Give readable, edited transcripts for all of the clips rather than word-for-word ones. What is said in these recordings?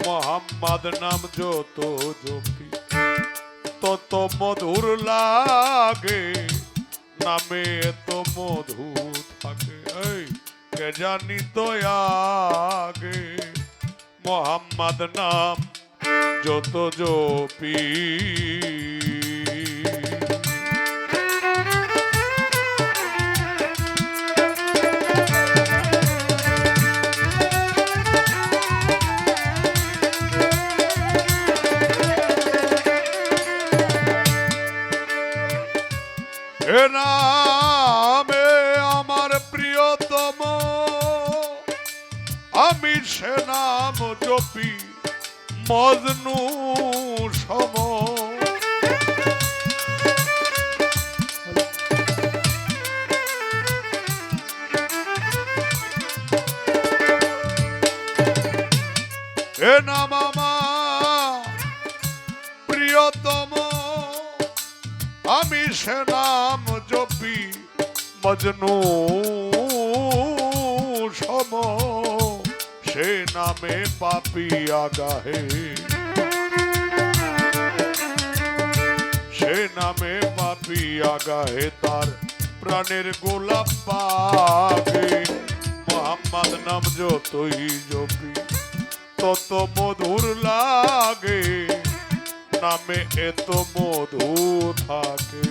মোহাম্মদ নাম যত জপি তত মধুর লাগে, নামে এত মধু থাকে এই কে জানি তো আগে। মোহাম্মদ নাম যত জপি এ নামে আমার প্রিয়তম, আমি সে নাম জপি মজনু সম। এ নাম আমার প্রিয়তম, আমি সে নাম জপি মজনু সম। সে নামে পাপিয়া গাহে, সে নামে পাপিয়া গাহে তার প্রাণের গোলাপ পাগে। মোহাম্মদ নাম যতই জপি তত মধুর লাগে, নামে এত মধু থাকে।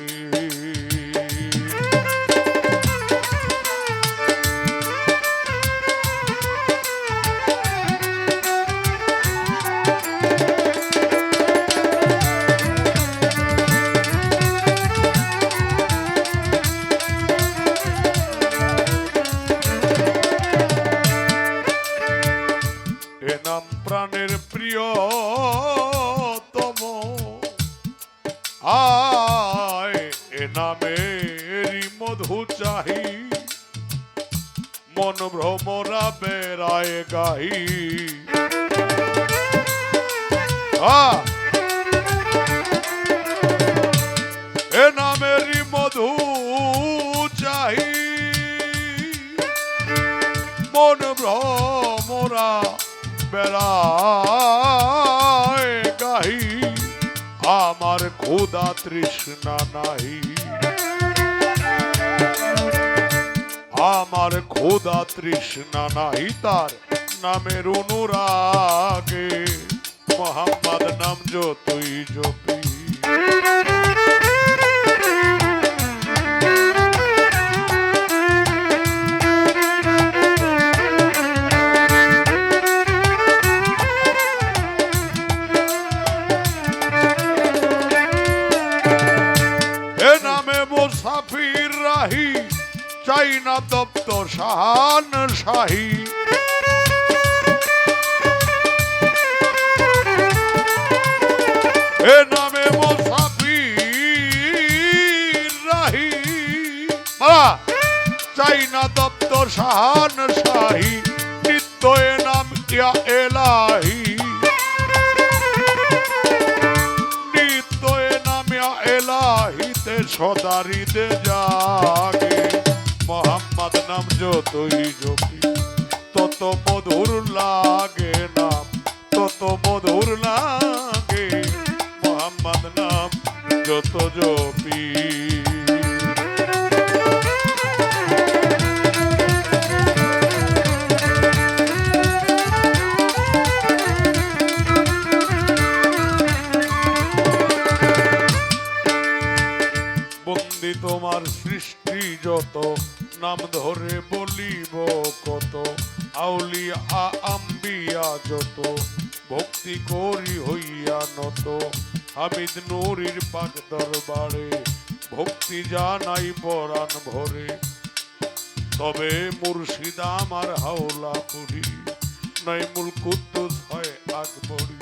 এ নাম প্রাণের প্রিয়তম, আয় এ নামেরই মধু চাহি, মন ভ্রমরা বেড়ায় গাহি। এ নামেরই মধু চাহি, মন ভ্রমরা বেড়ায় গাহি। আমার ক্ষুধা তৃষ্ণা নাহি, আমার ক্ষুধা তৃষ্ণা নাহি তার নামের অনুরাগে। মোহাম্মদ নাম যতই জপি মুসাফির রাহি, চাই না তপ্ত শাহান শাহী। এ নামে মুসাফির রাহি, চাই না তপ্ত শাহান শাহী। নিত্য এ নাম ইয়া এলাহি, নিত্য এ নাম ইয়া এলাহিতে সদারিতে জাগে। মোহাম্মদ নাম যতই জপি তত মধুর লাগে, নাম তত মধুর লাগে। মোহাম্মদ নাম যত জপি বন্দি তোমার সৃষ্টি যত, নাম ধরে বলিব কত। আউলিয়া আম্বিয়া যত, ভক্তি করি হইয়া নত। হামিদ নুরির পাক দরবারে, ভক্তি জানাই পরাণ ভরে। তবে মুর্শিদ আমার হাওলা পুরি, নাইমুল কুদ্দুস হয় আকবরি।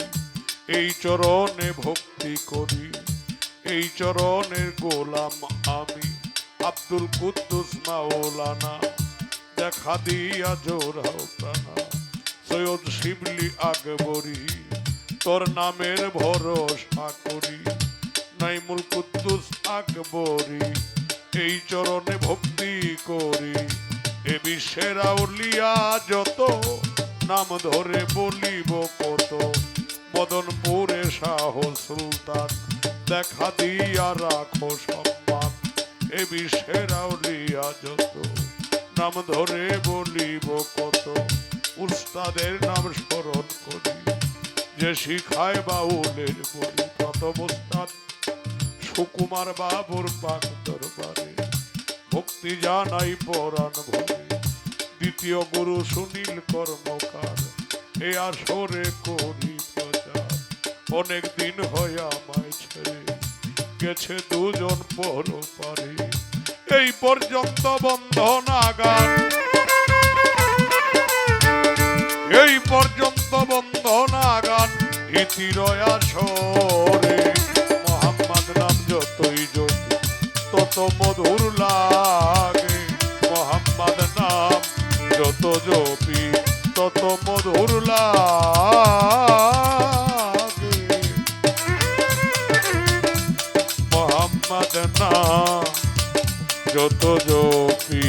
এই চরণে ভক্তি করি, এই চরণের গোলাম আমি। আব্দুল কুদ্দুস মাওলানা, দেখা দিয়া জোড়াও প্রাণা। সৈয়দ শিবলি আকবরি, তোর নামের ভরসা করি। নাইমুল কুদ্দুস আকবরি, এই চরণে ভক্তি করি। এ বিশ্বের আউলিয়া যত, নাম ধরে বলিব কত, মদনপুরে শাহ সুলতান দেখা দিয়া রাখো সম্মান, এ বিশ্বের আউলিয়া যত নাম ধরে বলিব কত, উস্তাদের নাম স্মরণ করি যে শিখায় বাউলের বলি। প্রথম উস্তাদ সুকুমার বাবুর পাক দরবারে ভক্তি জানাই পরাণ ভরে, দ্বিতীয় গুরু সুনীল কর্মকার এ আসরে করি প্রচার। অনেক দিন হয়ে আমায় ছেড়ে গেছে দুজন পরপারে, এই পর্যন্ত বন্ধনা গান, এই পর্যন্ত বন্ধনা গান ইতির আসরে। মোহাম্মদ নাম যতই জপি তত মধুর লাগে, মোহাম্মদ নাম যত জপি তত মধুর লাগে, মোহাম্মদ নাম যত জপি